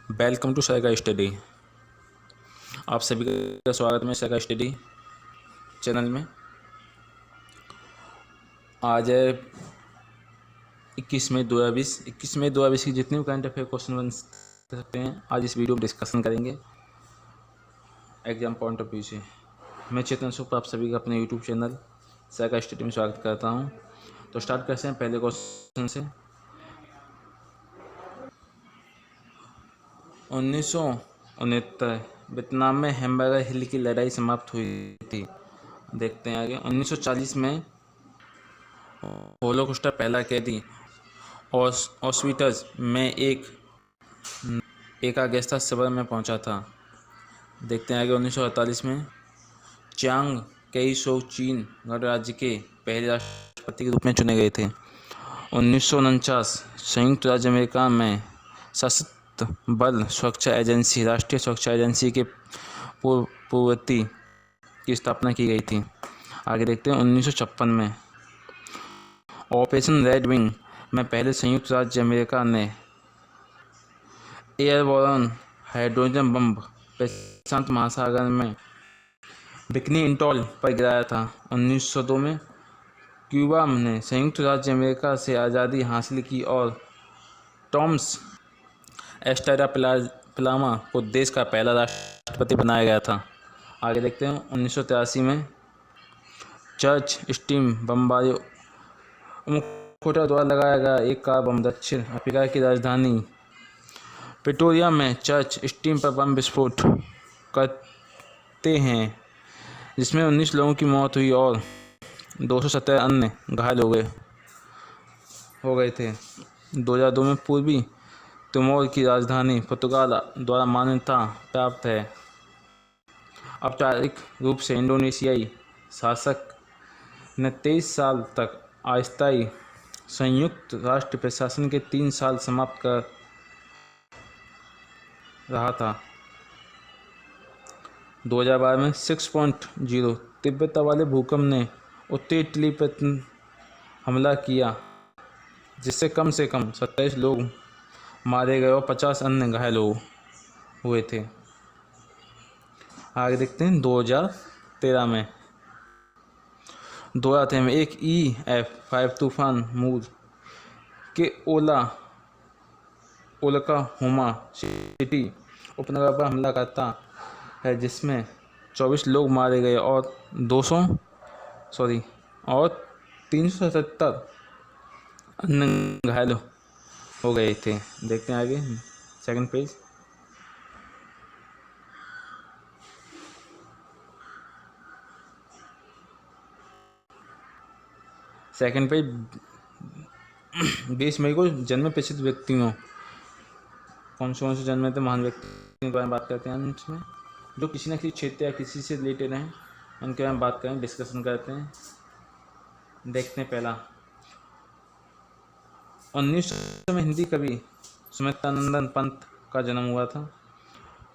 Welcome to saga study. आप सभी का स्वागत है सैगा स्टडी चैनल में। आज है 21 मई 2020 की जितने भी करंट अफेयर क्वेश्चन बन सकते हैं आज इस वीडियो में डिस्कशन करेंगे एग्जाम पॉइंट ऑफ व्यू से। मैं चेतन सुप आप सभी का अपने यूट्यूब चैनल सैगा स्टडी में स्वागत करता हूं। तो स्टार्ट करते हैं पहले क्वेश्चन से। 1969 वियतनाम में हैम्बर्गर हिल की लड़ाई समाप्त हुई थी। देखते हैं आगे। 1940 में होलोकॉस्ट पहला कैदी ऑस्विट्ज़ में एक अगेस्ता शिविर में पहुंचा था। देखते हैं आगे। 1948 में चियांग कई शो चीन गणराज्य के पहले राष्ट्रपति के रूप में चुने गए थे। 1949 संयुक्त राज्य अमेरिका में सशस्त्र बल सुरक्षा एजेंसी राष्ट्रीय सुरक्षा एजेंसी के पूर्ववर्ती की स्थापना की गई थी। आगे देखते हैं। 1956 में ऑपरेशन रेड विंग में पहले संयुक्त राज्य अमेरिका ने एयरबोर्न हाइड्रोजन बम प्रशांत महासागर में बिकनी इंटॉल पर गिराया था। 1902 में क्यूबा ने संयुक्त राज्य अमेरिका से आज़ादी हासिल की और टॉमस एस्टेरा पिलामा को देश का पहला राष्ट्रपति बनाया गया था। आगे देखते हैं। 1983 में चर्च स्टीम बमबारी मुखौटा द्वारा लगाया गया एक कार बम दक्षिण अफ्रीका की राजधानी प्रिटोरिया में चर्च स्टीम पर बम विस्फोट करते हैं, जिसमें 19 लोगों की मौत हुई और 217 अन्य घायल हो गए थे। 2002 में पूर्वी तिमोर की राजधानी पुर्तगाल द्वारा मान्यता प्राप्त है। औपचारिक रूप से इंडोनेशियाई शासक ने 23 साल तक अस्थायी संयुक्त राष्ट्र प्रशासन के 3 साल समाप्त कर रहा था। 2012 में 6.0 तीव्रता वाले भूकंप ने उत्तरी इटली पर हमला किया, जिससे कम से कम 27 लोग मारे गए और 50 अन्य घायल हुए थे। आगे देखते हैं। 2013 में एक EF5 तूफान मूर के ओक्लाहोमा सिटी उपनगर पर हमला करता है, जिसमें 24 लोग मारे गए और 377 अन्य घायल हो गए थे। देखते हैं आगे सेकंड पेज। सेकंड पेज 20 मई को जन्मे प्रसिद्ध व्यक्तियों कौन से जन्मे थे महान व्यक्तियों के बारे में बात करते हैं इसमें, जो किसी न किसी क्षेत्र या किसी से रिलेटेड हैं, उनके बारे में बात करें, डिस्कशन करते हैं। देखते हैं पहला। 1900 में हिंदी कवि सुमित्रानंदन पंत का जन्म हुआ था।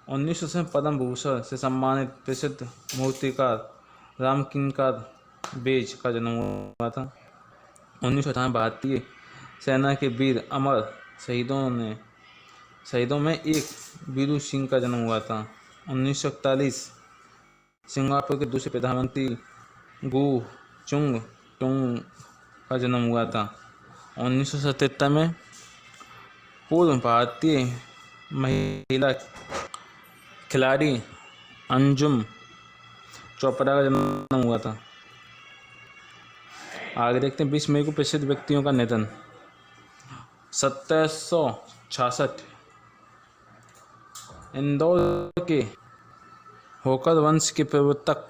1900 में पद्म भूषण से सम्मानित प्रसिद्ध मूर्तिकार रामकिंकर बेज का जन्म हुआ था। 1958 भारतीय सेना के वीर अमर शहीदों में एक वीरू सिंह का जन्म हुआ था। 1941 सिंगापुर के दूसरे प्रधानमंत्री गु चुंग टुंग का जन्म हुआ था। 1977 में पूर्व भारतीय महिला खिलाड़ी अंजुम चोपड़ा का जन्म हुआ था। आगे देखते हैं। 20 मई को प्रसिद्ध व्यक्तियों का निधन। 1766 इंदौर के होकर वंश के प्रवर्तक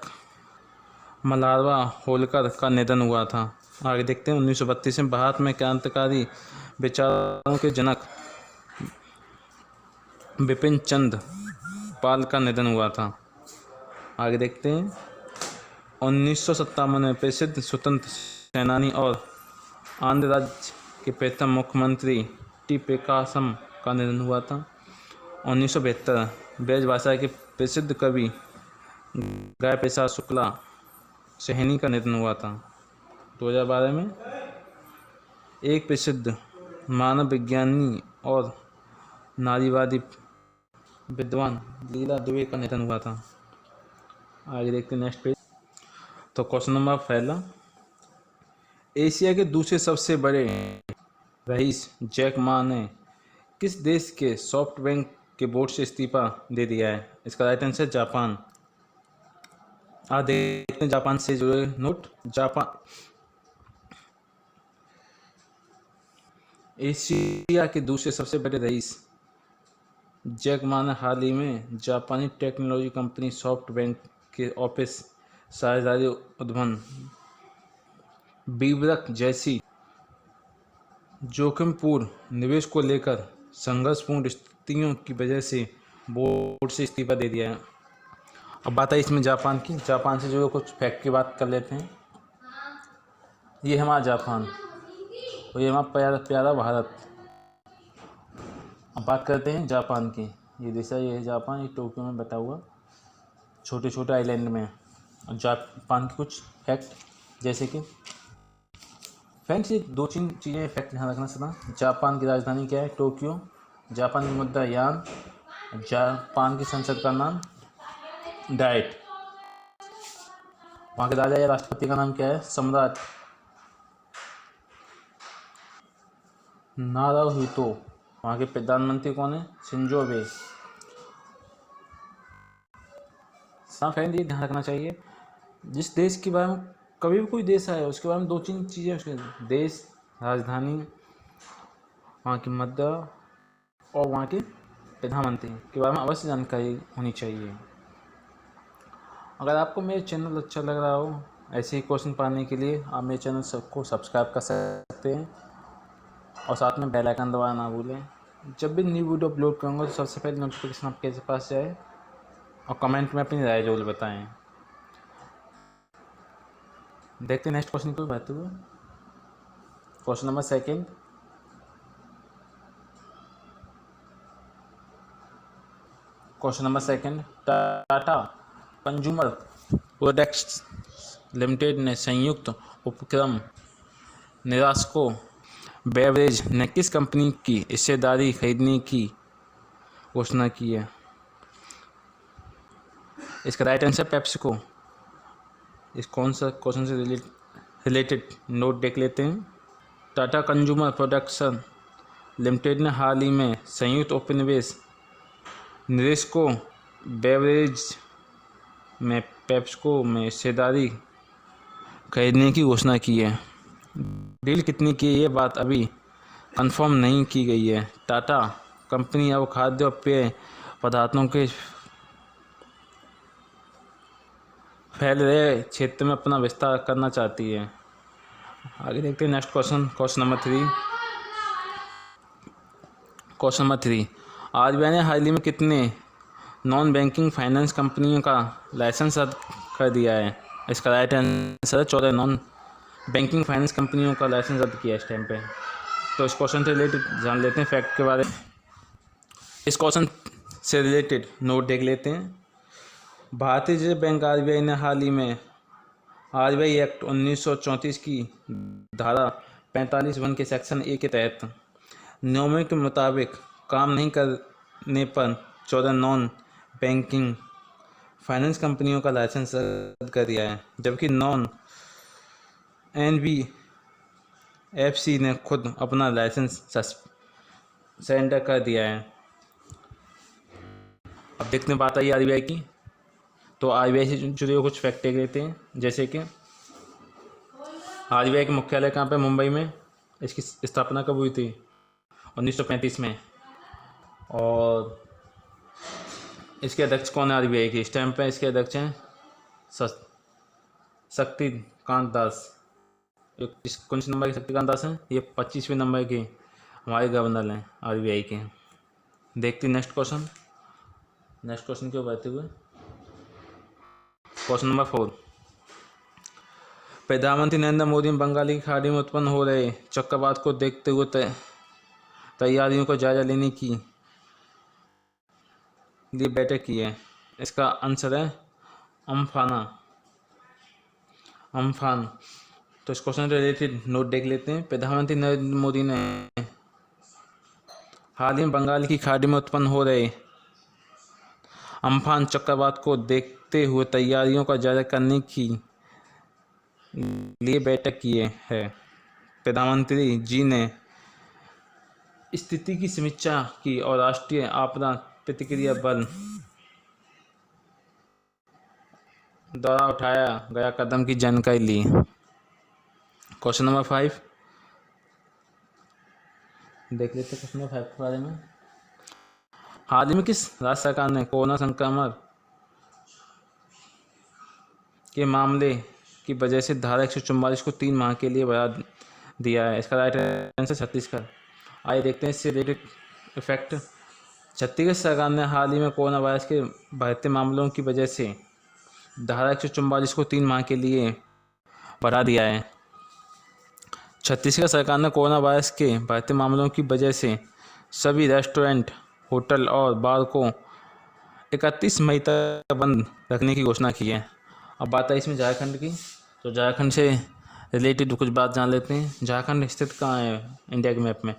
मल्हारवा होलकर का निधन हुआ था। आगे देखते हैं। 1932 में भारत में क्रांतिकारी विचारों के जनक बिपिन चंद्र पाल का निधन हुआ था। आगे देखते हैं। 1957 में प्रसिद्ध स्वतंत्र सेनानी और आंध्र राज्य के प्रथम मुख्यमंत्री टी प्रकाशम का निधन हुआ था। 1972 ब्रज भाषा के प्रसिद्ध कवि गाय प्रसाद शुक्ला सहनी का निधन हुआ था। 2012 में एक प्रसिद्ध मानव विज्ञानी और नारीवादी विद्वान लीला दुबे का निधन हुआ था। आगे देखते हैं नेक्स्ट पेज। तो क्वेश्चन नंबर पहला, एशिया के दूसरे सबसे बड़े रईस जैक मा ने किस देश के सॉफ्टबैंक के बोर्ड से इस्तीफा दे दिया है? इसका राइट आंसर जापान। आज देखते हैं जापान से जुड़े नोट। जापान एशिया के दूसरे सबसे बड़े रईस जैक मा ने हाल ही में जापानी टेक्नोलॉजी कंपनी सॉफ्टबैंक के ऑफिस साझेदारी उद्यम बीबरक जैसी जोखिमपूर्ण निवेश को लेकर संघर्षपूर्ण स्थितियों की वजह से बोर्ड से इस्तीफा दे दिया है। अब बात है इसमें जापान की। जापान से जो कुछ फैक्ट की बात कर लेते हैं। ये हमारा जापान और ये हमारा प्यारा प्यारा भारत। अब बात करते हैं जापान की। ये देश है, ये है जापान। ये टोक्यो में बता हुआ छोटे छोटे आइलैंड में। और जापान की कुछ फैक्ट जैसे कि फ्रेंड्स, ये 2-3 चीज़ें फैक्ट ध्यान रखना सदा। जापान की राजधानी क्या है? टोक्यो। जापान की मुद्रा यान। जापान की संसद का नाम डाइट। वहाँ के राजा या राष्ट्रपति का नाम क्या है? सम्राट नारुहितो। वहाँ के प्रधानमंत्री कौन है? Shinzo Abe. फ्रेंड, ये ध्यान रखना चाहिए, जिस देश के बारे में कभी भी कोई देश आए उसके बारे में 2-3 चीज़ें, उसके देश, राजधानी, वहाँ की मुद्रा और वहाँ के प्रधानमंत्री के बारे में अवश्य जानकारी होनी चाहिए। अगर आपको मेरे चैनल अच्छा लग रहा हो ऐसे ही क्वेश्चन पाने के लिए, आप मेरे चैनल सबको सब्सक्राइब कर सकते हैं और साथ में बेल आइकन दबाना ना भूलें। जब भी न्यू वीडियो अपलोड करूँगा तो सबसे पहले नोटिफिकेशन आपके पास जाए और कमेंट में अपनी राय जरूर बताएं। देखते हैं नेक्स्ट क्वेश्चन को बढ़ते हुए। Question number second, Tata consumer products limited ने संयुक्त उपक्रम नेरास्को बेवरेज ने किस कंपनी की हिस्सेदारी खरीदने की घोषणा की है? इसका राइट आंसर पेप्सिको। इस कौन सा क्वेश्चन से रिलेटेड नोट देख लेते हैं। टाटा कंज्यूमर प्रोडक्ट्स लिमिटेड ने हाल ही में संयुक्त उपनिवेश नेरेस्को बेवरेज में पेप्सिको में हिस्सेदारी खरीदने की घोषणा की है। डील कितनी की, ये बात अभी कंफर्म नहीं की गई है। टाटा कंपनी अब खाद्य और पेय पदार्थों के फैल रहे क्षेत्र में अपना विस्तार करना चाहती है। आगे देखते हैं next question. Question number 3, RBI ने हाल ही में कितने नॉन बैंकिंग फाइनेंस कंपनियों का लाइसेंस रद्द कर दिया है? इसका right answer 14 non banking finance कंपनियों का लाइसेंस रद्द किया इस टाइम पे। तो इस क्वेश्चन से रिलेटेड जान लेते हैं फैक्ट के बारे में। इस क्वेश्चन से रिलेटेड नोट देख लेते हैं। भारतीय रिजर्व बैंक आरबीआई ने हाल ही में आरबीआई एक्ट 1934 की धारा 45(1) के सेक्शन ए के तहत नियमों के मुताबिक काम नहीं करने पर 14 नॉन बैंकिंग फाइनेंस कंपनियों का लाइसेंस रद्द कर दिया है, जबकि नॉन एनबीएफसी ने खुद अपना लाइसेंस सरेंडर कर दिया है। अब देखते हैं बात आई आरबीआई की। तो आरबीआई से जुड़े हुए कुछ फैक्ट देख लेते हैं। जैसे कि आरबीआई का मुख्यालय कहाँ पे? मुंबई में। इसकी स्थापना कब हुई थी? 1935 में। और इसके अध्यक्ष कौन है आरबीआई के? इस टाइम पे इसके अध्यक्ष हैं शक्तिकांत दास। कौन से नंबर के शक्तिकांत दास हैं? ये 25वें नंबर के हमारे गवर्नर हैं आरबीआई के। देखते हैं नेक्स्ट क्वेश्चन क्यों बढ़ते हुए। क्वेश्चन नंबर 4, प्रधानमंत्री नरेंद्र मोदी ने बंगाली की खाड़ी में उत्पन्न हो रहे चक्रवात को देखते हुए तैयारियों को जायजा लेने की लिए बैठक की है। इसका आंसर है अम्फान। तो इस क्वेश्चन से रिलेटेड नोट देख लेते हैं। प्रधानमंत्री नरेंद्र मोदी ने हाल ही में बंगाल की खाड़ी में उत्पन्न हो रहे अम्फान चक्रवात को देखते हुए तैयारियों का जायजा करने की लिए बैठक किए है। प्रधानमंत्री जी ने स्थिति की समीक्षा की और राष्ट्रीय आपदा प्रतिक्रिया बल द्वारा उठाया गया कदम की जानकारी ली। क्वेश्चन नंबर 5 देख लेते हैं। क्वेश्चन नंबर 5 के बारे में, हाल ही में किस राज्य सरकार ने कोरोना संक्रमण के मामले की वजह से धारा 144 को 3 माह के लिए बढ़ा दिया है? इसका राइट आंसर छत्तीसगढ़। आइए देखते हैं इससे रिलेटेड इफेक्ट। छत्तीसगढ़ सरकार ने हाल ही में कोरोना वायरस के बढ़ते मामलों की वजह से धारा 144 को 3 माह के लिए बढ़ा दिया है। छत्तीसगढ़ सरकार ने कोरोना वायरस के बढ़ते मामलों की वजह से सभी रेस्टोरेंट, होटल और बार को 31 मई तक बंद रखने की घोषणा की है। अब बात है इसमें झारखंड की, तो झारखंड से रिलेटेड कुछ बात जान लेते हैं। झारखंड स्थित कहाँ है इंडिया के मैप में?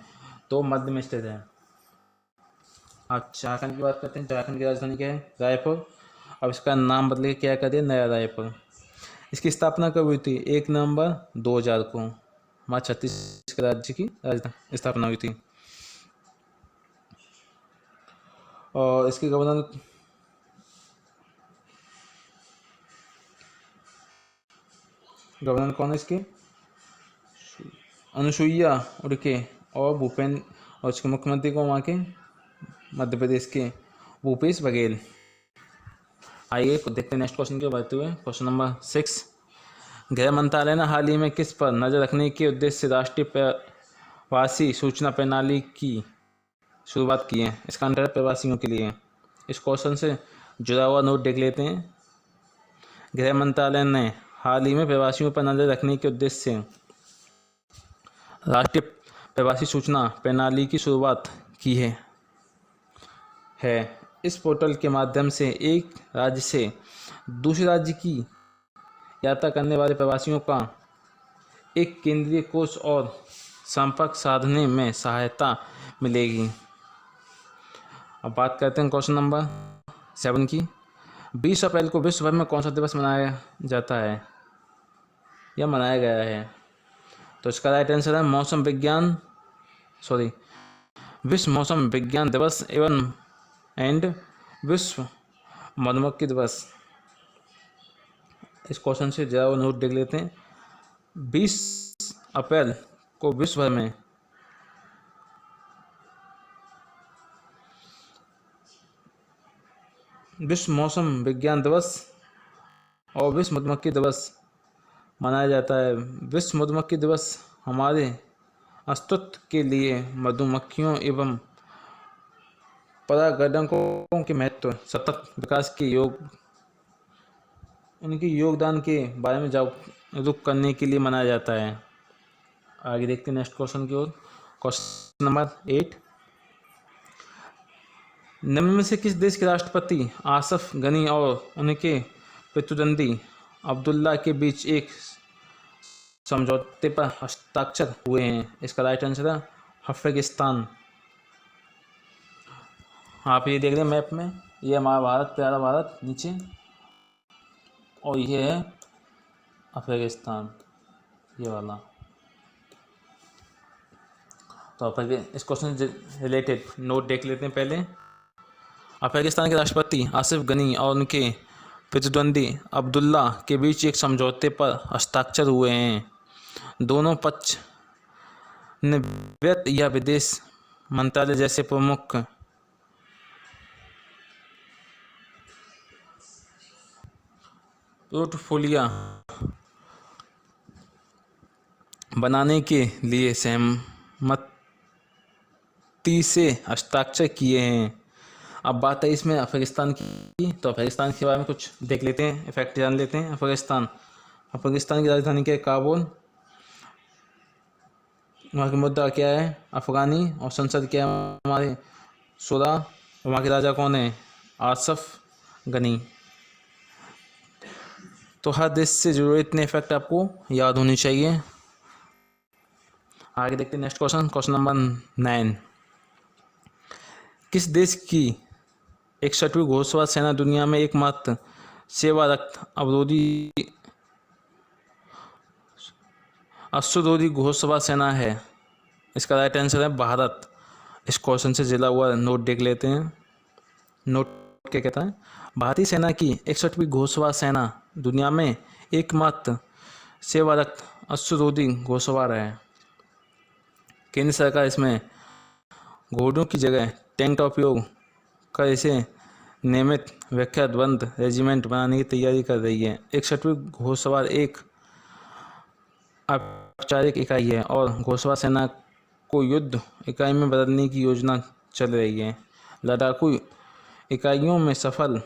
तो मध्य में स्थित है। अब झारखंड की बात करते हैं। झारखंड की राजधानी क्या है? रायपुर। अब इसका नाम बदल के क्या कर दिया? नया रायपुर। इसकी स्थापना कब हुई थी? 1 नवंबर 2000 को हमारे छत्तीसगढ़ राज्य की स्थापना हुई थी। और इसके गवर्नर कौन है इसके? अनुसुईया उइके और भूपेन, और इसके मुख्यमंत्री को वहाँ के मध्य प्रदेश के भूपेश बघेल। आइए देखते हैं नेक्स्ट क्वेश्चन के बढ़ते हुए। क्वेश्चन नंबर 6, गृह मंत्रालय ने हाल ही में किस पर नजर रखने के उद्देश्य से राष्ट्रीय प्रवासी सूचना प्रणाली की शुरुआत की है? इसका आंसर प्रवासियों के लिए। इस क्वेश्चन से जुड़ा हुआ नोट देख लेते हैं। गृह मंत्रालय ने हाल ही में प्रवासियों पर नजर रखने के उद्देश्य से राष्ट्रीय प्रवासी सूचना प्रणाली की शुरुआत की है। इस पोर्टल के माध्यम से एक राज्य से दूसरे राज्य की यात्रा करने वाले प्रवासियों का एक केंद्रीय कोष और संपर्क साधने में सहायता मिलेगी। अब बात करते हैं क्वेश्चन नंबर 7 की। 20 अप्रैल को विश्व भर में कौन सा दिवस मनाया जाता है या मनाया गया है? तो इसका राइट आंसर है विश्व मौसम विज्ञान दिवस एंड विश्व मधुमक्खी दिवस। इस क्वेश्चन से जरा नोट देख लेते हैं। 20 अप्रैल को विश्व भर में विश्व मौसम विज्ञान दिवस और विश्व मधुमक्खी दिवस मनाया जाता है। विश्व मधुमक्खी दिवस हमारे अस्तित्व के लिए मधुमक्खियों एवं परागणकों के महत्व, सतत विकास के उनके योगदान के बारे में जागरूक करने के लिए मनाया जाता है। आगे देखते हैं नेक्स्ट क्वेश्चन की ओर। क्वेश्चन नंबर 8, निम्न में से किस देश के राष्ट्रपति आसफ गनी और उनके प्रतिद्वंदी अब्दुल्ला के बीच एक समझौते पर हस्ताक्षर हुए हैं? इसका राइट आंसर है अफगानिस्तान। आप ये देख रहे हैं मैप में, ये हमारा भारत, प्यारा भारत नीचे, और ये है अफगानिस्तान, ये वाला। तो इस क्वेश्चन से रिलेटेड नोट देख लेते हैं पहले। अफगानिस्तान के राष्ट्रपति आसिफ गनी और उनके प्रतिद्वंदी अब्दुल्ला के बीच एक समझौते पर हस्ताक्षर हुए हैं। दोनों पक्ष ने वित्त या विदेश मंत्रालय जैसे प्रमुख पोर्टफोलियो बनाने के लिए सहमति से हस्ताक्षर किए हैं। अब बात है इसमें अफगानिस्तान की, तो अफगानिस्तान के बारे में कुछ देख लेते हैं, इफेक्ट जान लेते हैं। अफगानिस्तान की राजधानी क्या है? काबुल। वहाँ की मुद्रा क्या है? अफगानी। और संसद क्या है हमारे? शुरा। वहाँ के राजा कौन है? आसफ गनी। तो हर देश से जुड़े इतने इफेक्ट आपको याद होनी चाहिए। आगे देखते हैं नेक्स्ट क्वेश्चन। क्वेश्चन नंबर 9, किस देश की 61वीं घोड़सवार सेना दुनिया में एकमात्र सेवारत अश्वरोधी घोड़सवार सेना है। इसका राइट आंसर है भारत। इस क्वेश्चन से जिला हुआ नोट देख लेते हैं। नोट क्या कहता है? भारतीय सेना की 61वीं घोड़सवार सेना दुनिया में एकमात्र सेवारत अश्वरोधी घोड़सवार है। केंद्र सरकार इसमें घोड़ों की जगह टैंक का उपयोग कर इसे नियमित व्याख्यात बंद रेजिमेंट बनाने की तैयारी कर रही है। 61वीं घोड़सवार एक औपचारिक इकाई है और घोड़सवार सेना को युद्ध इकाई में बदलने की योजना चल रही है। लड़ाकू इकाइयों में सफल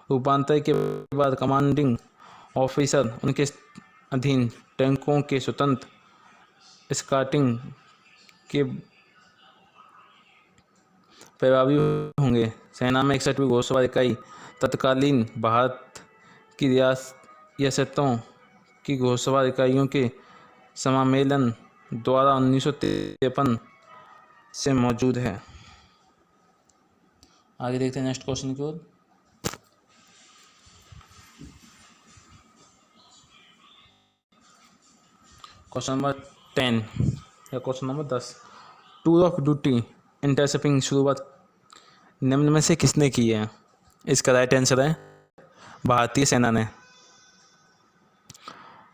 रूपांतर के बाद कमांडिंग ऑफिसर उनके अधीन टैंकों के स्वतंत्र स्काउटिंग के प्रभावी होंगे। सेना में 61वीं घोड़सवार इकाई तत्कालीन भारत की रियासतों की घोड़सवार इकाइयों के सम्मेलन द्वारा 1953 से मौजूद है। आगे देखते हैं नेक्स्ट क्वेश्चन की ओर। क्वेश्चन नंबर 10 या question number 10, tour of duty intercepting शुरुआत निम्न में से किसने की है? इसका राइट आंसर है भारतीय सेना ने।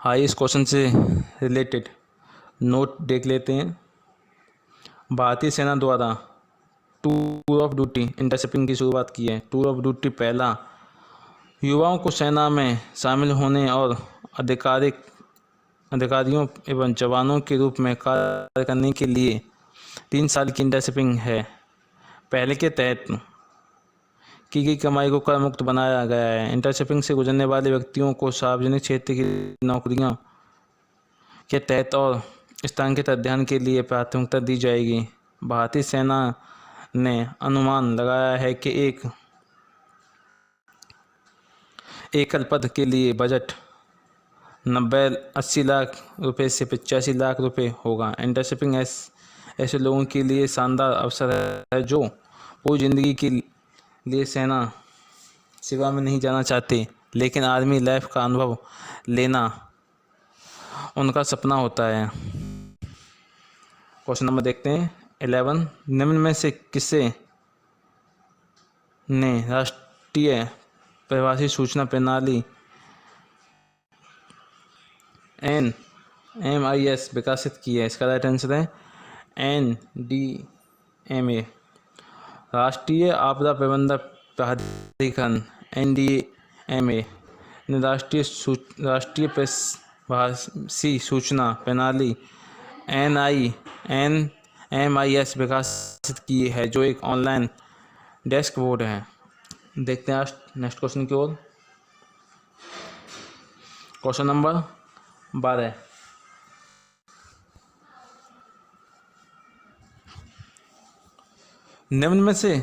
आइए इस क्वेश्चन से रिलेटेड नोट देख लेते हैं। भारतीय सेना द्वारा टूर ऑफ ड्यूटी इंटरसेप्टिंग की शुरुआत की है। टूर ऑफ ड्यूटी पहला युवाओं को सेना में शामिल होने और अधिकारियों एवं जवानों के रूप में कार्य करने के लिए 3 साल की इंटरशिपिंग है। पहले के तहत की गई कमाई को कर मुक्त बनाया गया है। इंटरशिपिंग से गुजरने वाले व्यक्तियों को सार्वजनिक क्षेत्र की नौकरियों के तहत और स्थानांतरित अध्ययन के लिए प्राथमिकता दी जाएगी। भारतीय सेना ने अनुमान लगाया है कि एक एकल पद के लिए बजट 90-80 लाख रुपए से 85 लाख रुपए होगा। इंटरशिपिंग ऐसे लोगों के लिए शानदार अवसर है जो पूरी जिंदगी के लिए सेना सेवा में नहीं जाना चाहते, लेकिन आर्मी लाइफ का अनुभव लेना उनका सपना होता है। क्वेश्चन नंबर देखते हैं 11, निम्न में से किसे ने राष्ट्रीय प्रवासी सूचना प्रणाली NMIS विकसित की है? इसका राइट आंसर है NDMA। राष्ट्रीय आपदा प्रबंधन प्राधिकरण NDMA ने राष्ट्रीय प्रवासी सूचना प्रणाली NMIS विकसित की है, जो एक ऑनलाइन डैशबोर्ड है। देखते हैं नेक्स्ट क्वेश्चन की ओर। क्वेश्चन नंबर 12, निम्न में से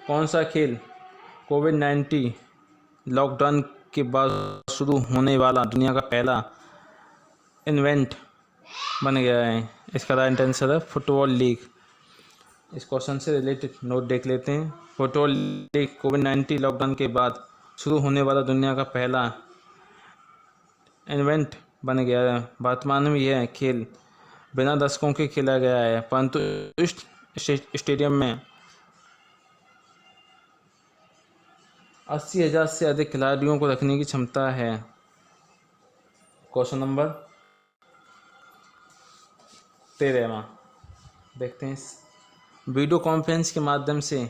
कौन सा खेल कोविड-19 लॉकडाउन के बाद शुरू होने वाला दुनिया का पहला इवेंट बन गया है? इसका राइट आंसर है फुटबॉल लीग। इस क्वेश्चन से रिलेटेड नोट देख लेते हैं। फुटबॉल लीग कोविड-19 लॉकडाउन के बाद शुरू होने वाला दुनिया का पहला इवेंट बन गया है। वर्तमान में यह खेल बिना दर्शकों के खेला गया है, परंतु इस स्टेडियम में 80,000 से अधिक खिलाड़ियों को रखने की क्षमता है। क्वेश्चन नंबर 13 देखते हैं। वीडियो कॉन्फ्रेंस के माध्यम से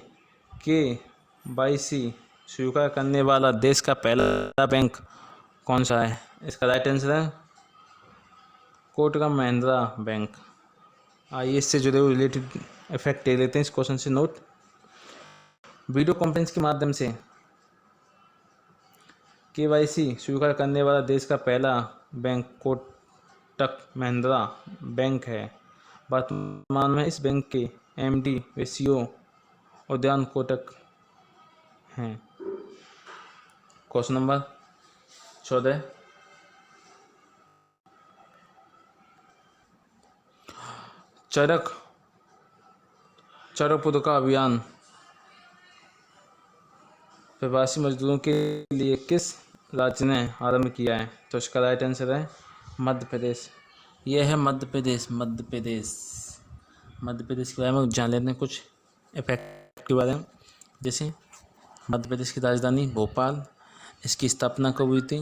KYC स्वीकार करने वाला देश का पहला बैंक कौन सा है? इसका राइट आंसर है कोटक महिंद्रा बैंक। आइए इससे जुड़े हुए रिलेटेड इफेक्ट ले लेते हैं इस क्वेश्चन से नोट। वीडियो कॉन्फ्रेंस के माध्यम से KYC स्वीकार करने वाला देश का पहला बैंक कोटक महिंद्रा बैंक है। वर्तमान में इस बैंक के MD वेसियो उद्यान कोटक हैं। क्वेश्चन नंबर 14, चरक पुरुषा अभियान प्रवासी मजदूरों के लिए किस राज्य ने आरंभ किया है? तो इसका राइट आंसर है मध्य प्रदेश। यह है मध्य प्रदेश। मध्य प्रदेश के बारे में जान लेते हैं कुछ इफेक्ट के बारे में। जैसे मध्य प्रदेश की राजधानी भोपाल, इसकी स्थापना कब हुई थी?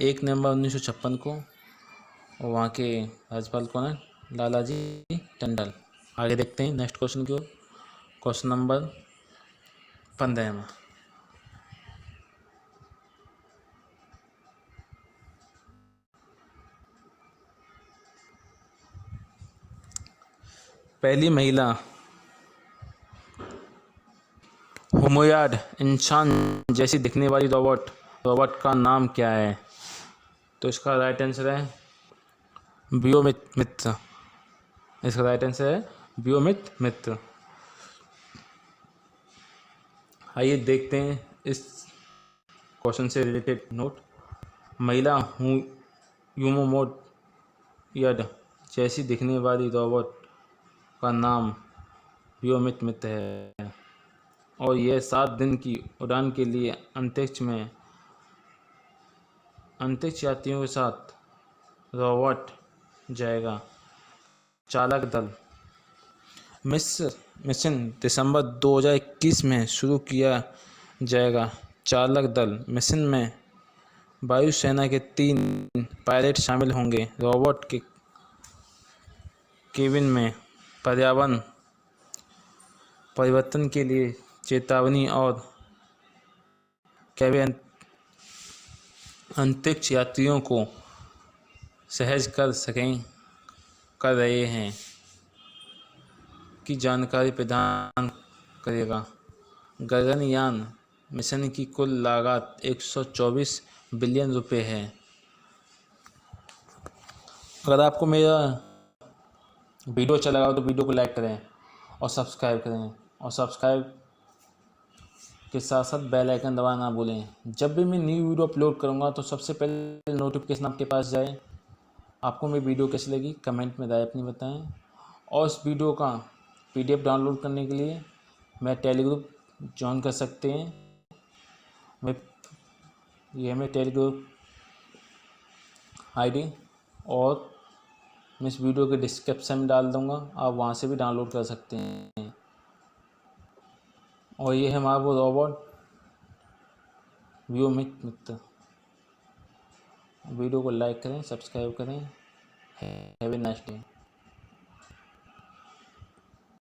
1 नवंबर 1956 को। और वहाँ के राज्यपाल कौन है? लालाजी टंडन। आगे देखते हैं नेक्स्ट क्वेश्चन की ओर। क्वेश्चन नंबर 15 में पहली महिला होमोयाड इंसान जैसी दिखने वाली रोबोट का नाम क्या है? तो इसका राइट आंसर है बियोमित मित्र। इसका राइट आंसर है बियोमित मित्र। आइए देखते हैं इस क्वेश्चन से रिलेटेड नोट। महिला ह्यूमोमोड जैसी दिखने वाली रोबोट का नाम बियोमित मित्र है और यह 7 दिन की उड़ान के लिए अंतरिक्ष यात्रियों के साथ रोबोट जाएगा। चालक दल मिशन दिसंबर 2021 में शुरू किया जाएगा। चालक दल मिशन में वायुसेना के 3 पायलट शामिल होंगे। रोबोट के केबिन में पर्यावरण परिवर्तन के लिए चेतावनी और केबिन अंतरिक्ष यात्रियों को सहज कर रहे हैं की जानकारी प्रदान करेगा। गगनयान मिशन की कुल लागत 124 बिलियन रुपए है। अगर आपको मेरा वीडियो अच्छा लगा हो तो वीडियो को लाइक करें और सब्सक्राइब करें, और सब्सक्राइब के साथ साथ बेल आइकन दबाना ना भूलें। जब भी मैं न्यू वीडियो अपलोड करूँगा तो सबसे पहले नोटिफिकेशन आपके पास जाए। आपको मेरी वीडियो कैसी लगी कमेंट में राय अपनी बताएं। और इस वीडियो का PDF डाउनलोड करने के लिए मैं टेलीग्रुप ज्वाइन कर सकते हैं। मैं टेलीग्रुप ID और मैं इस वीडियो के डिस्क्रिप्शन में डाल दूँगा, आप वहाँ से भी डाउनलोड कर सकते हैं। और ये है हमारा वो रोबोट बियोमित मित्र। वीडियो को लाइक करें, सब्सक्राइब करें। Have a nice day.